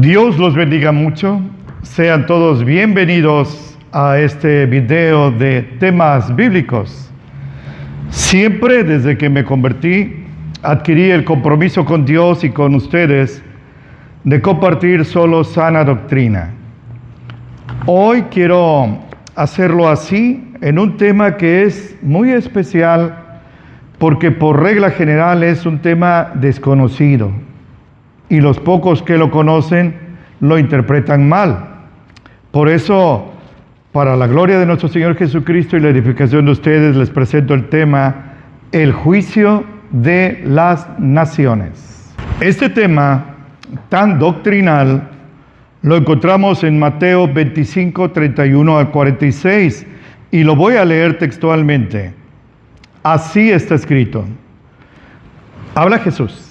Dios los bendiga mucho. Sean todos bienvenidos a este video de temas bíblicos. Siempre desde que me convertí, adquirí el compromiso con Dios y con ustedes de compartir solo sana doctrina. Hoy quiero hacerlo así en un tema que es muy especial porque por regla general es un tema desconocido y los pocos que lo conocen lo interpretan mal. Por eso, para la gloria de nuestro Señor Jesucristo y la edificación de ustedes, les presento el tema, el juicio de las naciones. Este tema tan doctrinal lo encontramos en Mateo 25, 31 al 46, y lo voy a leer textualmente. Así está escrito. Habla Jesús.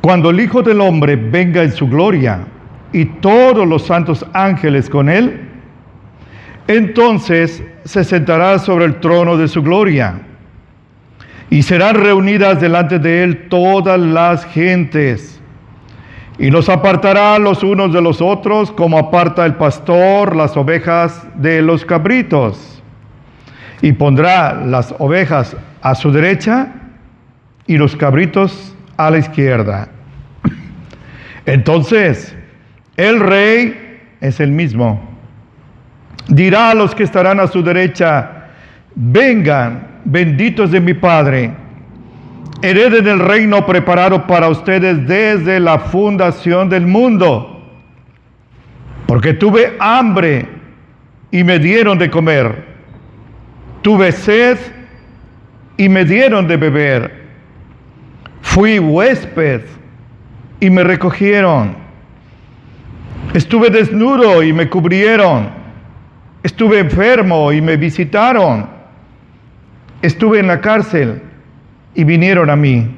Cuando el Hijo del Hombre venga en su gloria y todos los santos ángeles con él, entonces se sentará sobre el trono de su gloria y serán reunidas delante de él todas las gentes y los apartará los unos de los otros como aparta el pastor las ovejas de los cabritos, y pondrá las ovejas a su derecha y los cabritos a la izquierda. Entonces, el rey es el mismo. Dirá a los que estarán a su derecha: vengan, benditos de mi Padre, hereden el reino preparado para ustedes desde la fundación del mundo. Porque tuve hambre y me dieron de comer. Tuve sed y me dieron de beber. Fui huésped y me recogieron. Estuve desnudo y me cubrieron. Estuve enfermo y me visitaron. Estuve en la cárcel y vinieron a mí.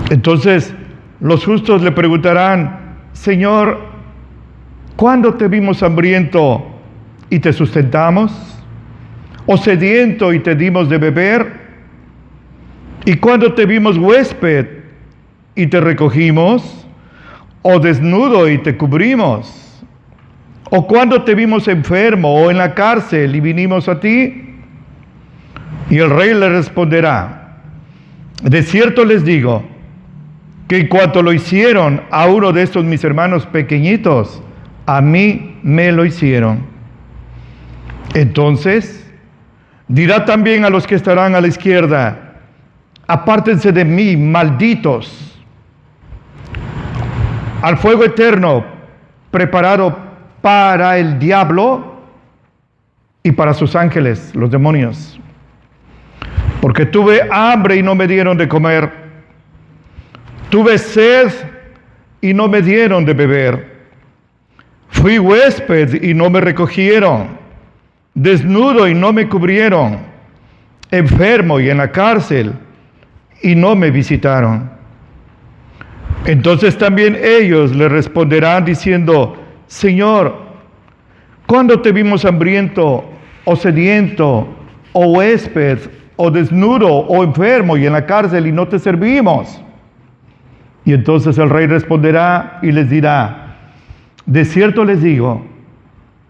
Entonces los justos le preguntarán: Señor, ¿cuándo te vimos hambriento y te sustentamos? ¿O sediento y te dimos de beber? ¿Y cuándo te vimos huésped y te recogimos? ¿O desnudo y te cubrimos? ¿O cuándo te vimos enfermo o en la cárcel y vinimos a ti? Y el rey le responderá: de cierto les digo que en cuanto lo hicieron a uno de estos mis hermanos pequeñitos, a mí me lo hicieron. Entonces dirá también a los que estarán a la izquierda: apártense de mí, malditos, al fuego eterno preparado para el diablo y para sus ángeles, los demonios. Porque tuve hambre y no me dieron de comer. Tuve sed y no me dieron de beber. Fui huésped y no me recogieron. Desnudo y no me cubrieron. Enfermo y en la cárcel y no me visitaron. Entonces también ellos le responderán diciendo: Señor, ¿cuándo te vimos hambriento o sediento o huésped o desnudo o enfermo y en la cárcel y no te servimos? Y entonces el rey responderá y les dirá: de cierto les digo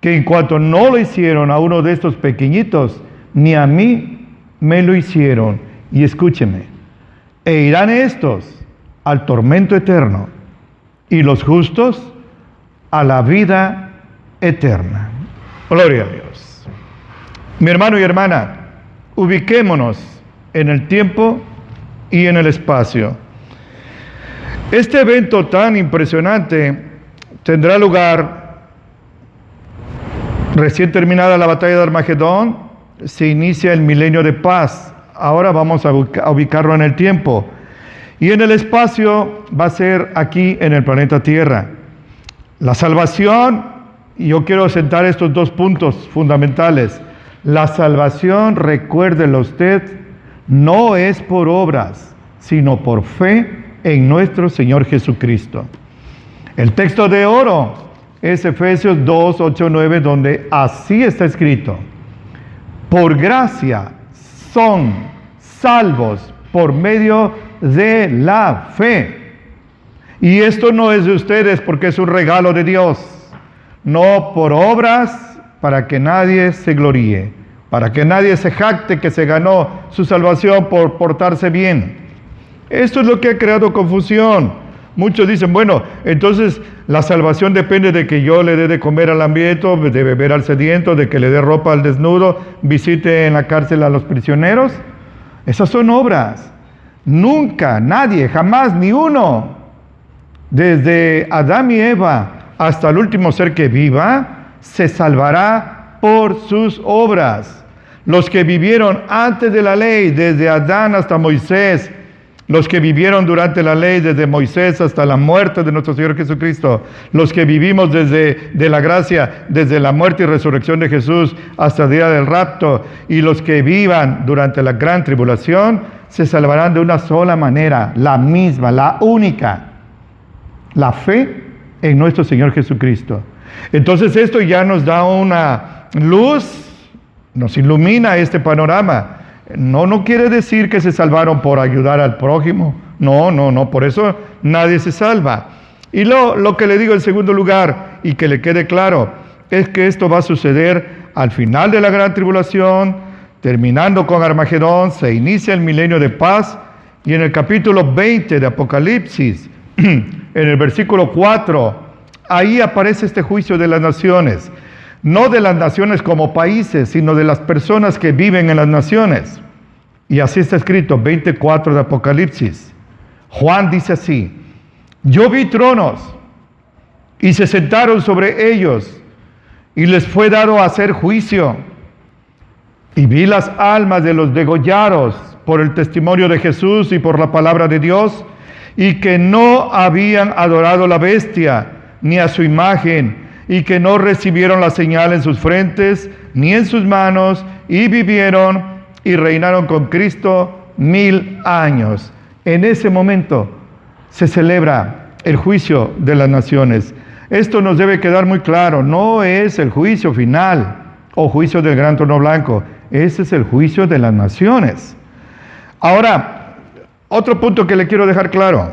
que en cuanto no lo hicieron a uno de estos pequeñitos, ni a mí me lo hicieron. Y escúcheme: e irán estos al tormento eterno y los justos a la vida eterna. Gloria a Dios. Mi hermano y hermana, ubiquémonos en el tiempo y en el espacio. Este evento tan impresionante tendrá lugar recién terminada la batalla de Armagedón. Se inicia el milenio de paz. Ahora vamos a ubicarlo en el tiempo. Y en el espacio va a ser aquí en el planeta Tierra. La salvación, y yo quiero sentar estos dos puntos fundamentales. La salvación, recuérdelo usted, no es por obras, sino por fe en nuestro Señor Jesucristo. El texto de oro es Efesios 2, 8, 9, donde así está escrito: por gracia son salvos por medio de la fe. Y esto no es de ustedes porque es un regalo de Dios, no por obras para que nadie se gloríe, para que nadie se jacte que se ganó su salvación por portarse bien. Esto es lo que ha creado confusión. Muchos dicen, bueno, entonces la salvación depende de que yo le dé de comer al hambriento, de beber al sediento, de que le dé ropa al desnudo, visite en la cárcel a los prisioneros. Esas son obras. Nunca, nadie, jamás, ni uno, desde Adán y Eva hasta el último ser que viva, se salvará por sus obras. Los que vivieron antes de la ley, desde Adán hasta Moisés, los que vivieron durante la ley, desde Moisés hasta la muerte de nuestro Señor Jesucristo, los que vivimos desde la gracia, desde la muerte y resurrección de Jesús hasta el día del rapto, y los que vivan durante la gran tribulación, se salvarán de una sola manera, la misma, la única, la fe en nuestro Señor Jesucristo. Entonces esto ya nos da una luz, nos ilumina este panorama. No quiere decir que se salvaron por ayudar al prójimo. No, por eso nadie se salva. Y lo que le digo en segundo lugar, y que le quede claro, es que esto va a suceder al final de la gran tribulación, terminando con Armagedón, se inicia el milenio de paz, y en el capítulo 20 de Apocalipsis, en el versículo 4, ahí aparece este juicio de las naciones. No de las naciones como países, sino de las personas que viven en las naciones. Y así está escrito, 24 de Apocalipsis. Juan dice así: yo vi tronos, y se sentaron sobre ellos, y les fue dado hacer juicio. Y vi las almas de los degollados por el testimonio de Jesús y por la palabra de Dios, y que no habían adorado la bestia, ni a su imagen, y que no recibieron la señal en sus frentes, ni en sus manos, y vivieron y reinaron con Cristo 1000 años. En ese momento se celebra el juicio de las naciones. Esto nos debe quedar muy claro, no es el juicio final o juicio del gran trono blanco, ese es el juicio de las naciones. Ahora, otro punto que le quiero dejar claro: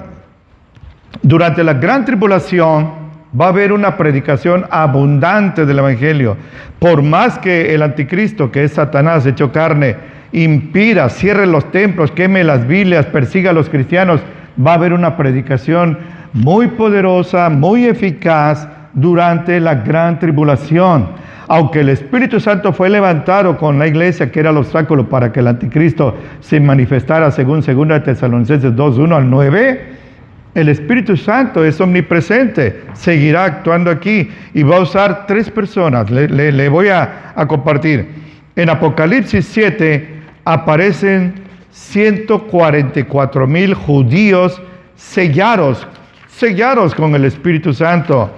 durante la gran tribulación va a haber una predicación abundante del Evangelio. Por más que el anticristo, que es Satanás hecho carne, impida, cierre los templos, queme las Biblias, persiga a los cristianos, va a haber una predicación muy poderosa, muy eficaz durante la gran tribulación. Aunque el Espíritu Santo fue levantado con la iglesia, que era el obstáculo para que el anticristo se manifestara, según 2 Tesalonicenses 2, 1 al 9, el Espíritu Santo es omnipresente, seguirá actuando aquí y va a usar 3 personas. Le voy a compartir. En Apocalipsis 7 aparecen 144,000 judíos sellados con el Espíritu Santo.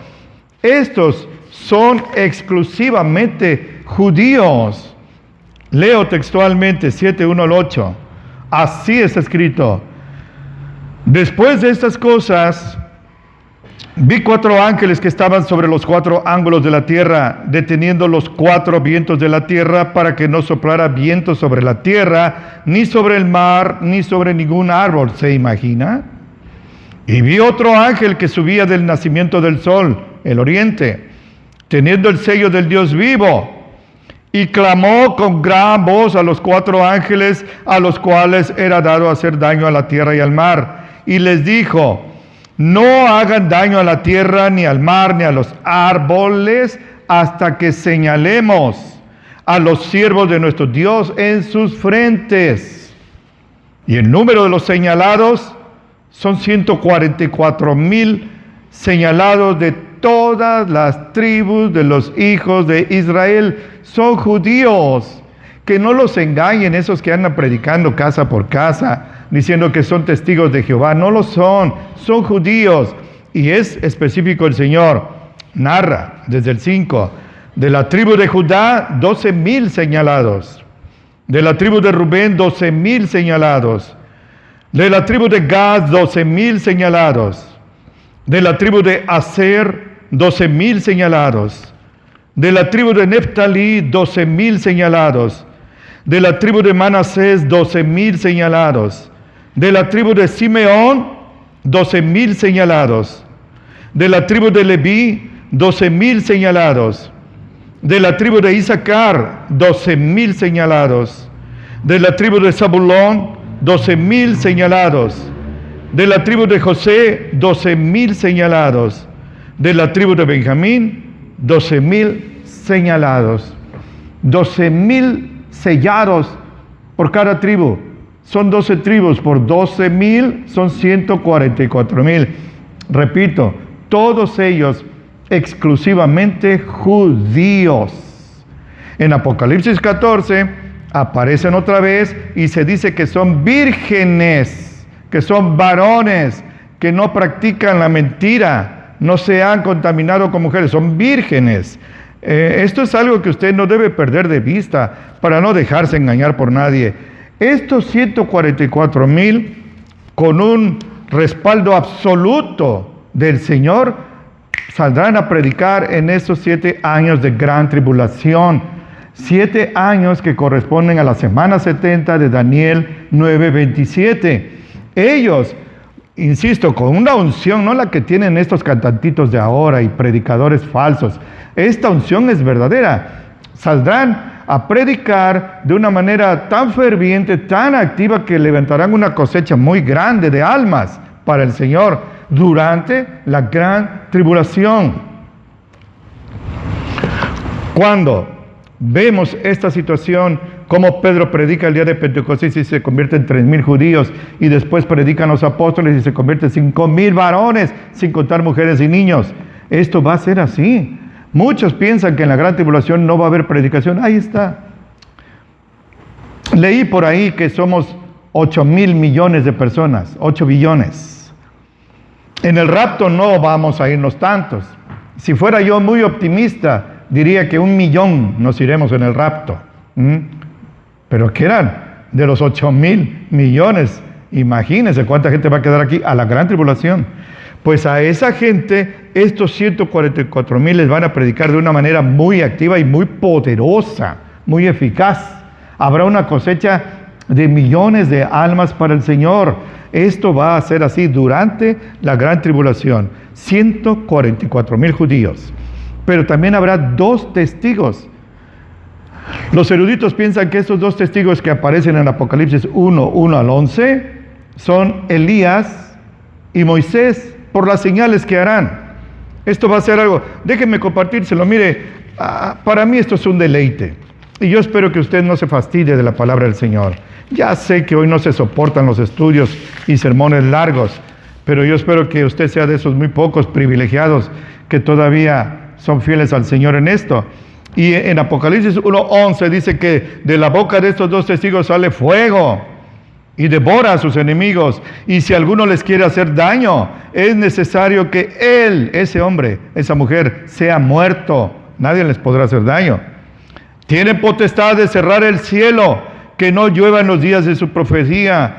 Estos son exclusivamente judíos. Leo textualmente 7, 1 al 8. Así está escrito: después de estas cosas, vi 4 ángeles que estaban sobre los 4 ángulos de la tierra, deteniendo los 4 vientos de la tierra para que no soplara viento sobre la tierra, ni sobre el mar, ni sobre ningún árbol. ¿Se imagina? Y vi otro ángel que subía del nacimiento del sol, el oriente, teniendo el sello del Dios vivo, y clamó con gran voz a los 4 ángeles a los cuales era dado hacer daño a la tierra y al mar. Y les dijo: no hagan daño a la tierra, ni al mar, ni a los árboles, hasta que señalemos a los siervos de nuestro Dios en sus frentes. Y el número de los señalados son 144,000 señalados de todas las tribus de los hijos de Israel. Son judíos. Que no los engañen esos que andan predicando casa por casa, diciendo que son testigos de Jehová. No lo son judíos. Y es específico, el Señor narra desde el 5, de la tribu de Judá 12,000 señalados, de la tribu de Rubén 12,000 señalados, de la tribu de Gad 12,000 señalados, de la tribu de Aser 12,000 señalados, de la tribu de Neftalí 12,000 señalados, de la tribu de Manasés 12,000 señalados, de la tribu de Simeón 12,000 señalados. De la tribu de Leví, 12,000 señalados. De la tribu de Isaacar, 12,000 señalados. De la tribu de Zabulón, 12,000 señalados. De la tribu de José, 12,000 señalados. De la tribu de Benjamín, 12,000 señalados. 12,000 sellados por cada tribu. Son 12 tribus por 12,000, son 144,000. Repito, todos ellos exclusivamente judíos. En Apocalipsis 14 aparecen otra vez y se dice que son vírgenes, que son varones, que no practican la mentira, no se han contaminado con mujeres, son vírgenes. Esto es algo que usted no debe perder de vista para no dejarse engañar por nadie. Estos 144,000, con un respaldo absoluto del Señor, saldrán a predicar en estos 7 años de gran tribulación. 7 años que corresponden a la semana 70 de Daniel 9:27. Ellos, insisto, con una unción, no la que tienen estos cantantitos de ahora y predicadores falsos. Esta unción es verdadera. Saldrán a predicar de una manera tan ferviente, tan activa, que levantarán una cosecha muy grande de almas para el Señor durante la gran tribulación. Cuando vemos esta situación, como Pedro predica el día de Pentecostés y se convierte en 3,000 judíos, y después predican los apóstoles y se convierten en 5,000 varones, sin contar mujeres y niños. Esto va a ser así. Muchos piensan que en la gran tribulación no va a haber predicación. Ahí está. Leí por ahí que somos 8,000 millones de personas, 8 billones. En el rapto no vamos a irnos tantos. Si fuera yo muy optimista, diría que 1,000,000 nos iremos en el rapto. Pero ¿qué eran? De los 8,000 millones. Imagínense cuánta gente va a quedar aquí a la gran tribulación. Pues a esa gente, estos 144,000 les van a predicar de una manera muy activa y muy poderosa, muy eficaz. Habrá una cosecha de millones de almas para el Señor. Esto va a ser así durante la gran tribulación. 144,000 judíos. Pero también habrá 2 testigos. Los eruditos piensan que estos 2 testigos que aparecen en Apocalipsis 1 al 11 son Elías y Moisés, por las señales que harán. Esto va a ser algo, déjenme compartírselo. Mire, para mí esto es un deleite. Y yo espero que usted no se fastidie de la palabra del Señor. Ya sé que hoy no se soportan los estudios y sermones largos, pero yo espero que usted sea de esos muy pocos privilegiados que todavía son fieles al Señor en esto. Y en Apocalipsis 1:11 dice que de la boca de estos 2 testigos sale fuego y devora a sus enemigos. Y si alguno les quiere hacer daño, es necesario que él, ese hombre, esa mujer, sea muerto. Nadie les podrá hacer daño. Tienen potestad de cerrar el cielo, que no llueva en los días de su profecía.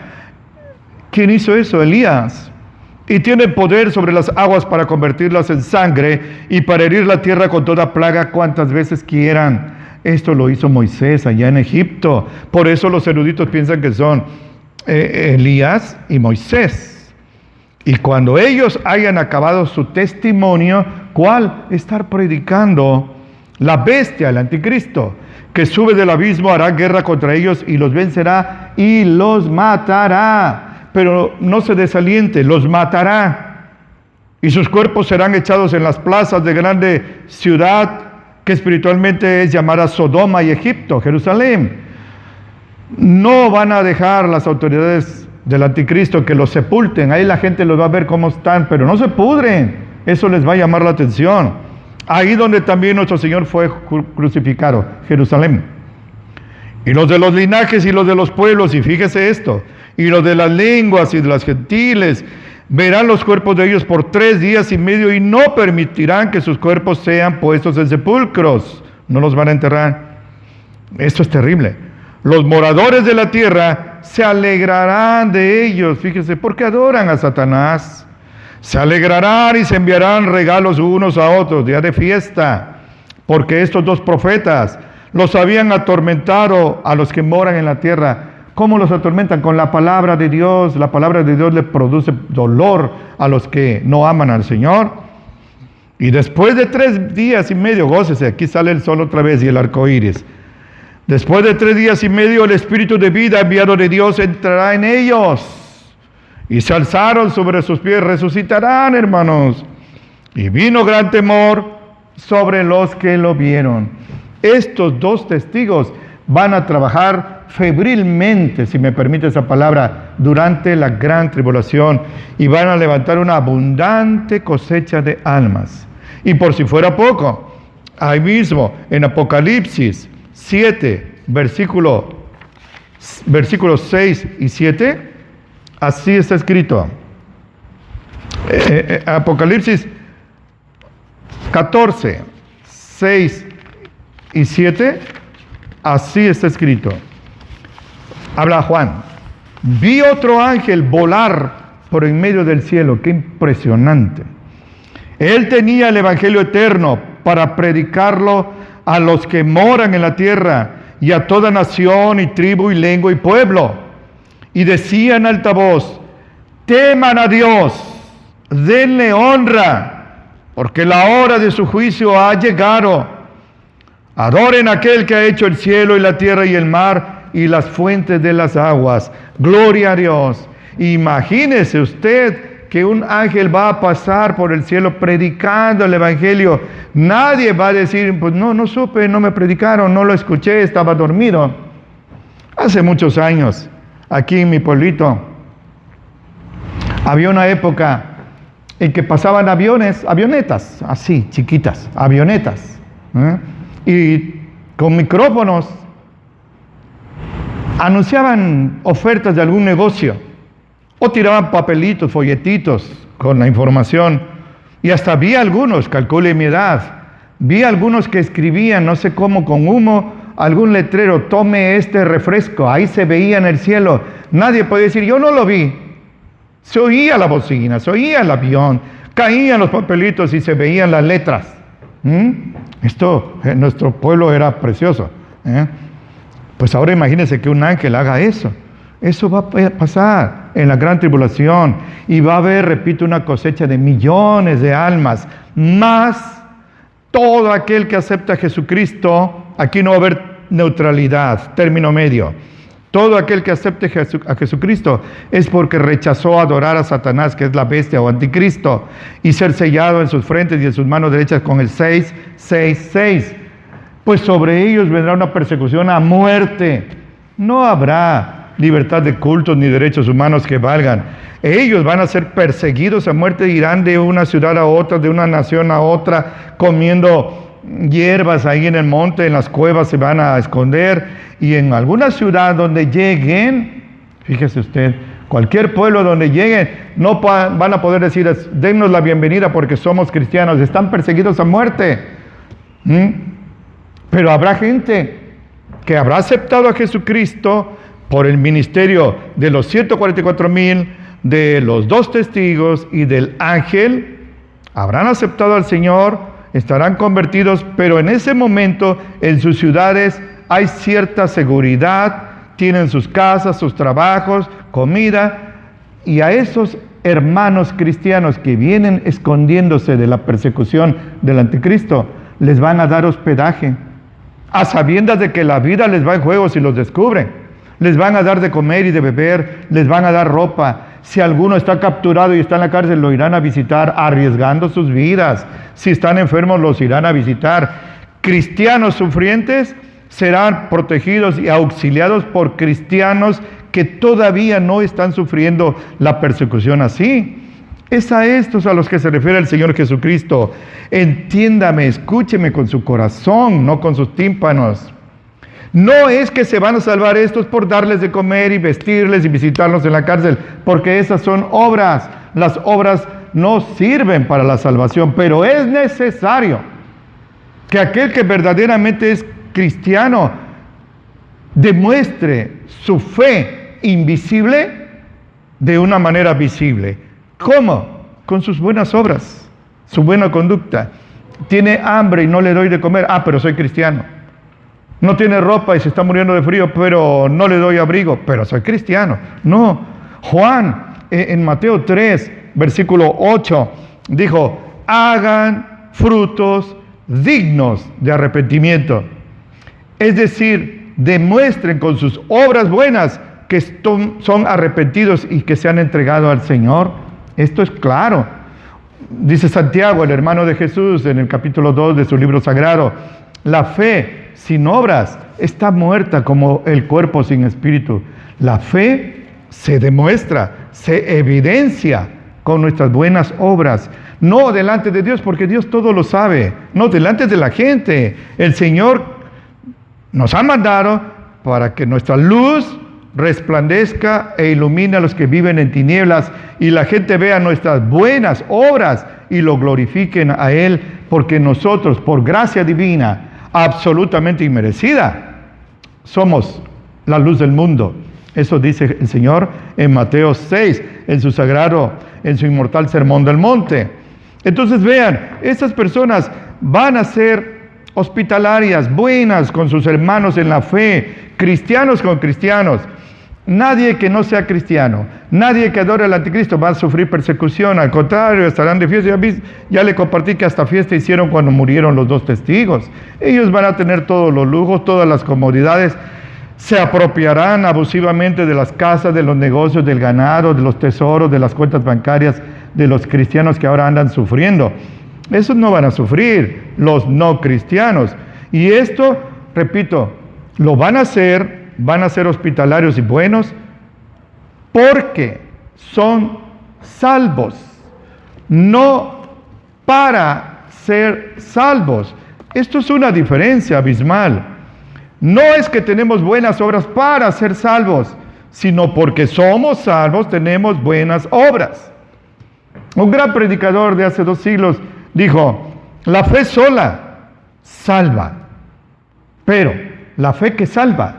¿Quién hizo eso? Elías. Y tienen poder sobre las aguas para convertirlas en sangre y para herir la tierra con toda plaga cuantas veces quieran. Esto lo hizo Moisés allá en Egipto. Por eso los eruditos piensan que son Elías y Moisés. Y cuando ellos hayan acabado su testimonio, ¿cuál? Estar predicando. La bestia, el anticristo, que sube del abismo, hará guerra contra ellos y los vencerá y los matará. Pero no se desaliente, los matará. Y sus cuerpos serán echados en las plazas de grande ciudad, que espiritualmente es llamada Sodoma y Egipto, Jerusalén. No van a dejar las autoridades del anticristo que los sepulten. Ahí la gente los va a ver cómo están, pero no se pudren. Eso les va a llamar la atención. Ahí donde también nuestro Señor fue crucificado, Jerusalén. Y los de los linajes y los de los pueblos, y fíjese esto, y los de las lenguas y de las gentiles, verán los cuerpos de ellos por 3 días y medio y no permitirán que sus cuerpos sean puestos en sepulcros. No los van a enterrar. Esto es terrible. Los moradores de la tierra se alegrarán de ellos, fíjese, porque adoran a Satanás. Se alegrarán y se enviarán regalos unos a otros, día de fiesta, porque estos 2 profetas los habían atormentado a los que moran en la tierra ¿Cómo los atormentan? Con la palabra de Dios. La palabra de Dios le produce dolor a los que no aman al Señor. Y después de 3 días y medio, gócese, aquí sale el sol otra vez y el arco iris. Después de 3 días y medio, el Espíritu de vida enviado de Dios entrará en ellos. Y se alzaron sobre sus pies, resucitarán, hermanos. Y vino gran temor sobre los que lo vieron. Estos 2 testigos van a trabajar febrilmente, si me permite esa palabra, durante la gran tribulación, y van a levantar una abundante cosecha de almas. Y por si fuera poco, ahí mismo en Apocalipsis 7, versículos 6 y 7, así está escrito. Apocalipsis 14, 6 y 7, así está escrito. Habla Juan. Vi otro ángel volar por en medio del cielo. ¡Qué impresionante! Él tenía el evangelio eterno para predicarlo a los que moran en la tierra y a toda nación y tribu y lengua y pueblo. Y decía en alta voz: teman a Dios, denle honra, porque la hora de su juicio ha llegado. Adoren a aquel que ha hecho el cielo y la tierra y el mar y las fuentes de las aguas. Gloria a Dios. Imagínese usted que un ángel va a pasar por el cielo predicando el evangelio. Nadie va a decir, pues no supe, no me predicaron, no lo escuché, estaba dormido. Hace muchos años, aquí en mi pueblito, había una época en que pasaban avionetas, así, chiquitas, avionetas, y con micrófonos anunciaban ofertas de algún negocio, o tiraban papelitos, folletitos con la información, y hasta vi algunos, calcule mi edad, vi algunos que escribían, no sé cómo, con humo, algún letrero: tome este refresco. Ahí se veía en el cielo. Nadie puede decir, yo no lo vi. Se oía la bocina, se oía el avión, caían los papelitos y se veían las letras. Esto en nuestro pueblo era precioso. Pues ahora imagínense que un ángel haga eso. Eso va a pasar en la gran tribulación, y va a haber, repito, una cosecha de millones de almas, más todo aquel que acepta a Jesucristo. Aquí no va a haber neutralidad, término medio. Todo aquel que acepte a Jesucristo es porque rechazó adorar a Satanás, que es la bestia o anticristo, y ser sellado en sus frentes y en sus manos derechas con el 666. Pues sobre ellos vendrá una persecución a muerte. No habrá libertad de cultos ni derechos humanos que valgan. Ellos van a ser perseguidos a muerte, irán de una ciudad a otra, de una nación a otra, comiendo hierbas ahí en el monte, en las cuevas se van a esconder, y en alguna ciudad donde lleguen, fíjese usted, cualquier pueblo donde lleguen, no van a poder decir, dennos la bienvenida porque somos cristianos. Están perseguidos a muerte. Pero habrá gente que habrá aceptado a Jesucristo por el ministerio de los 144,000, de los 2 testigos y del ángel. Habrán aceptado al Señor, estarán convertidos, pero en ese momento en sus ciudades hay cierta seguridad, tienen sus casas, sus trabajos, comida, y a esos hermanos cristianos que vienen escondiéndose de la persecución del anticristo, les van a dar hospedaje, a sabiendas de que la vida les va en juego si los descubren. Les van a dar de comer y de beber, les van a dar ropa. Si alguno está capturado y está en la cárcel, lo irán a visitar arriesgando sus vidas. Si están enfermos, los irán a visitar. Cristianos sufrientes serán protegidos y auxiliados por cristianos que todavía no están sufriendo la persecución así. Es a estos a los que se refiere el Señor Jesucristo. Entiéndame, escúcheme con su corazón, no con sus tímpanos. No es que se van a salvar estos por darles de comer y vestirles y visitarlos en la cárcel, porque esas son obras. Las obras no sirven para la salvación, pero es necesario que aquel que verdaderamente es cristiano demuestre su fe invisible de una manera visible. ¿Cómo? Con sus buenas obras, su buena conducta. Tiene hambre y no le doy de comer. Pero soy cristiano. No tiene ropa y se está muriendo de frío, pero no le doy abrigo, pero soy cristiano. No, Juan en Mateo 3, versículo 8, dijo, hagan frutos dignos de arrepentimiento. Es decir, demuestren con sus obras buenas que son arrepentidos y que se han entregado al Señor. Esto es claro. Dice Santiago, el hermano de Jesús, en el capítulo 2 de su libro sagrado, la fe sin obras está muerta como el cuerpo sin espíritu. La fe se demuestra, se evidencia con nuestras buenas obras. No delante de Dios, porque Dios todo lo sabe. No delante de la gente. El Señor nos ha mandado para que nuestra luz resplandezca e ilumine a los que viven en tinieblas y la gente vea nuestras buenas obras y lo glorifiquen a Él, porque nosotros, por gracia divina, absolutamente inmerecida, somos la luz del mundo. Eso dice el Señor en Mateo 6, en su sagrado, en su inmortal Sermón del Monte. Entonces vean, estas personas van a ser hospitalarias, buenas con sus hermanos en la fe, cristianos con cristianos. Nadie que no sea cristiano, nadie que adore al anticristo va a sufrir persecución, al contrario, estarán de fiesta. Ya le compartí que hasta fiesta hicieron cuando murieron los 2 testigos. Ellos van a tener todos los lujos, todas las comodidades, se apropiarán abusivamente de las casas, de los negocios, del ganado, de los tesoros, de las cuentas bancarias de los cristianos que ahora andan sufriendo. Esos no van a sufrir, los no cristianos. Y esto, repito, lo van a ser hospitalarios y buenos porque son salvos, no para ser salvos. Esto es una diferencia abismal. No es que tenemos buenas obras para ser salvos, sino porque somos salvos tenemos buenas obras. Un gran predicador de hace 2 siglos dijo, la fe sola salva, pero la fe que salva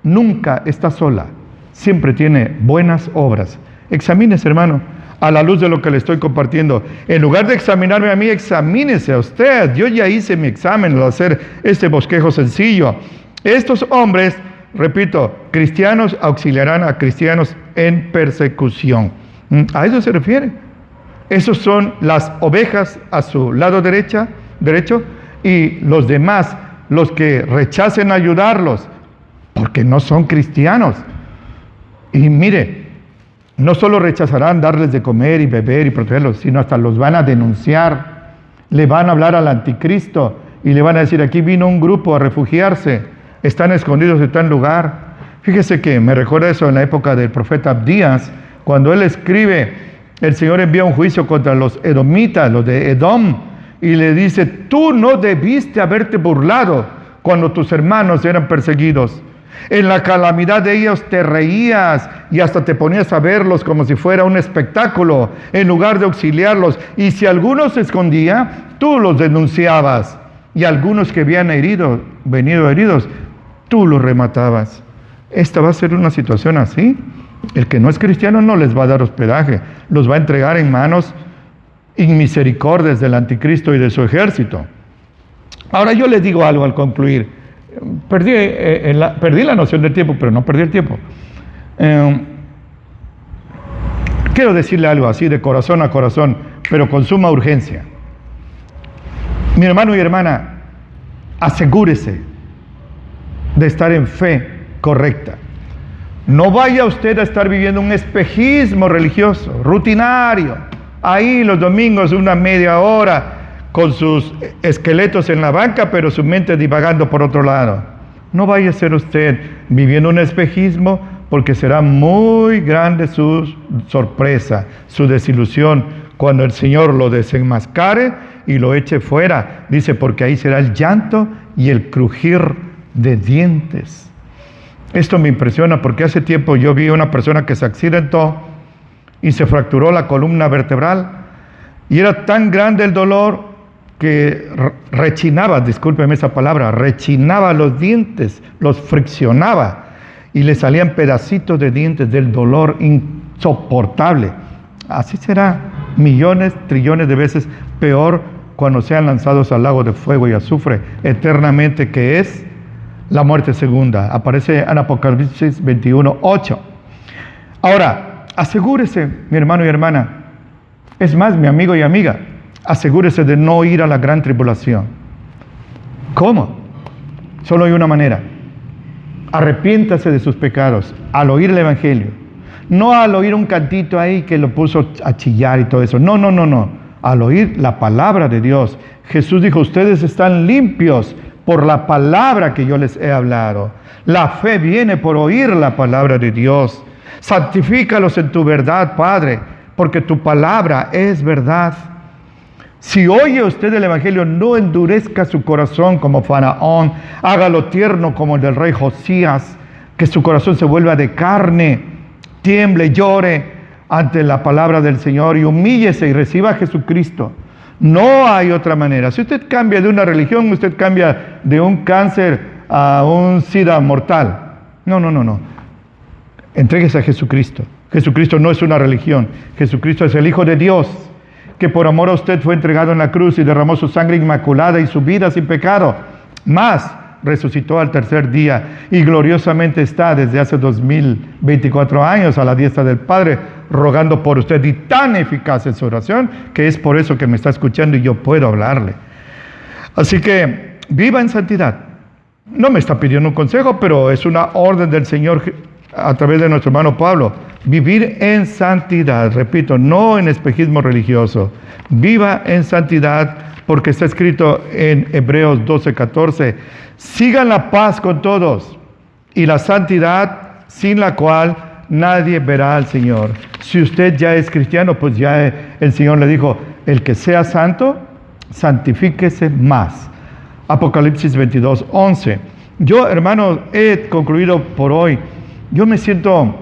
nunca está sola, siempre tiene buenas obras. Examínese, hermano, a la luz de lo que le estoy compartiendo. En lugar de examinarme a mí, examínese a usted. Yo ya hice mi examen al hacer este bosquejo sencillo. Estos hombres, repito, cristianos auxiliarán a cristianos en persecución. A eso se refiere. Esos son las ovejas a su lado derecho, y los demás, los que rechacen ayudarlos, porque no son cristianos. Y mire, no solo rechazarán darles de comer y beber y protegerlos, sino hasta los van a denunciar, le van a hablar al anticristo y le van a decir, aquí vino un grupo a refugiarse, están escondidos en tal lugar. Fíjese que me recuerda eso en la época del profeta Abdías, cuando él escribe, el Señor envía un juicio contra los edomitas, los de Edom, y le dice, tú no debiste haberte burlado cuando tus hermanos eran perseguidos. En la calamidad de ellos te reías y hasta te ponías a verlos como si fuera un espectáculo, en lugar de auxiliarlos. Y si alguno se escondía, tú los denunciabas. Y algunos que habían venido heridos, tú los rematabas. Esta va a ser una situación así. El que no es cristiano no les va a dar hospedaje, los va a entregar en manos inmisericordias del anticristo y de su ejército. Ahora yo les digo algo al concluir. Perdí la noción del tiempo, pero no perdí el tiempo. Quiero decirle algo así de corazón a corazón, pero con suma urgencia. Mi hermano y hermana, asegúrese de estar en fe correcta. No vaya usted a estar viviendo un espejismo religioso, rutinario. Ahí los domingos una media hora con sus esqueletos en la banca, pero su mente divagando por otro lado. No vaya a ser usted viviendo un espejismo, porque será muy grande su sorpresa, su desilusión, cuando el Señor lo desenmascare y lo eche fuera. Dice, porque ahí será el llanto y el crujir de dientes. Esto me impresiona porque hace tiempo yo vi a una persona que se accidentó y se fracturó la columna vertebral, y era tan grande el dolor que rechinaba, discúlpeme esa palabra, rechinaba los dientes, los friccionaba y le salían pedacitos de dientes del dolor insoportable. Así será millones, trillones de veces peor cuando sean lanzados al lago de fuego y azufre eternamente, que es la muerte segunda. Aparece en Apocalipsis 21:8. Ahora, asegúrese, mi hermano y hermana, es más, mi amigo y amiga, asegúrese de no ir a la gran tribulación. ¿Cómo? Solo hay una manera. Arrepiéntase de sus pecados al oír el Evangelio. No al oír un cantito ahí que lo puso a chillar y todo eso. No, no, no, no. Al oír la palabra de Dios. Jesús dijo, ustedes están limpios por la palabra que yo les he hablado. La fe viene por oír la palabra de Dios. Santifícalos en tu verdad, Padre, porque tu palabra es verdad. Si oye usted el Evangelio, no endurezca su corazón como Faraón, hágalo tierno como el del rey Josías, que su corazón se vuelva de carne, tiemble, llore ante la palabra del Señor y humíllese y reciba a Jesucristo. No hay otra manera. Si usted cambia de una religión, usted cambia de un cáncer a un SIDA mortal. No, no, no, no. Entréguese a Jesucristo. Jesucristo no es una religión. Jesucristo es el Hijo de Dios, que por amor a usted fue entregado en la cruz y derramó su sangre inmaculada y su vida sin pecado. Más, resucitó al tercer día y gloriosamente está desde hace 2024 años a la diestra del Padre, rogando por usted, y tan eficaz es su oración, que es por eso que me está escuchando y yo puedo hablarle. Así que, viva en santidad. No me está pidiendo un consejo, pero es una orden del Señor a través de nuestro hermano Pablo. Vivir en santidad, repito, no en espejismo religioso. Viva en santidad, porque está escrito en Hebreos 12:14, sigan la paz con todos y la santidad, sin la cual nadie verá al Señor. Si usted ya es cristiano, pues ya el Señor le dijo, el que sea santo, santifíquese más. Apocalipsis 22:11. Yo, hermano, he concluido por hoy. Yo me siento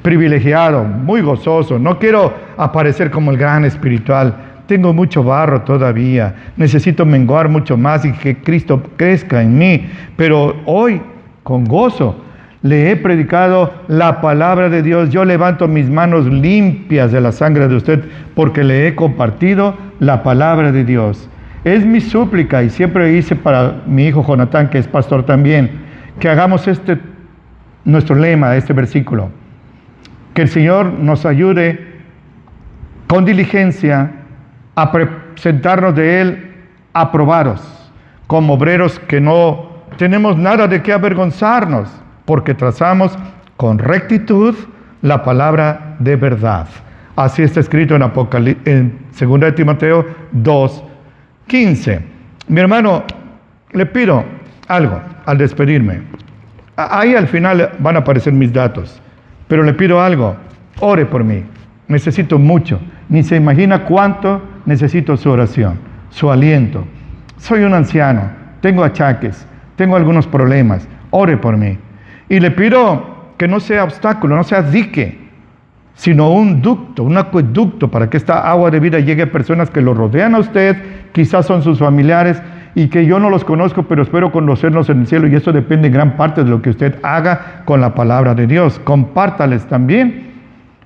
privilegiado, muy gozoso. No quiero aparecer como el gran espiritual. Tengo mucho barro todavía. Necesito menguar mucho más y que Cristo crezca en mí. Pero hoy, con gozo, le he predicado la palabra de Dios. Yo levanto mis manos limpias de la sangre de usted porque le he compartido la palabra de Dios. Es mi súplica, y siempre hice para mi hijo Jonatán, que es pastor también, que hagamos nuestro lema, este versículo. Que el Señor nos ayude con diligencia a presentarnos de Él aprobados, como obreros que no tenemos nada de qué avergonzarnos, porque trazamos con rectitud la palabra de verdad. Así está escrito en 2 de Timoteo 2:15. Mi hermano, le pido algo al despedirme. Ahí al final van a aparecer mis datos, pero le pido algo, ore por mí. Necesito mucho, ni se imagina cuánto necesito su oración, su aliento. Soy un anciano, tengo achaques, tengo algunos problemas, ore por mí. Y le pido que no sea obstáculo, no sea dique, sino un ducto, un acueducto para que esta agua de vida llegue a personas que lo rodean a usted, quizás son sus familiares y que yo no los conozco, pero espero conocerlos en el cielo, y eso depende en gran parte de lo que usted haga con la palabra de Dios. Compártales también.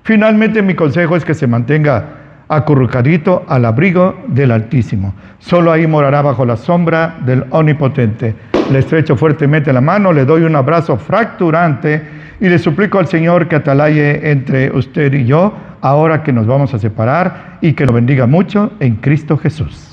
Finalmente, mi consejo es que se mantenga acurrucadito al abrigo del Altísimo. Solo ahí morará bajo la sombra del Omnipotente. Le estrecho fuertemente la mano, le doy un abrazo fracturante y le suplico al Señor que atalaye entre usted y yo, ahora que nos vamos a separar, y que lo bendiga mucho en Cristo Jesús.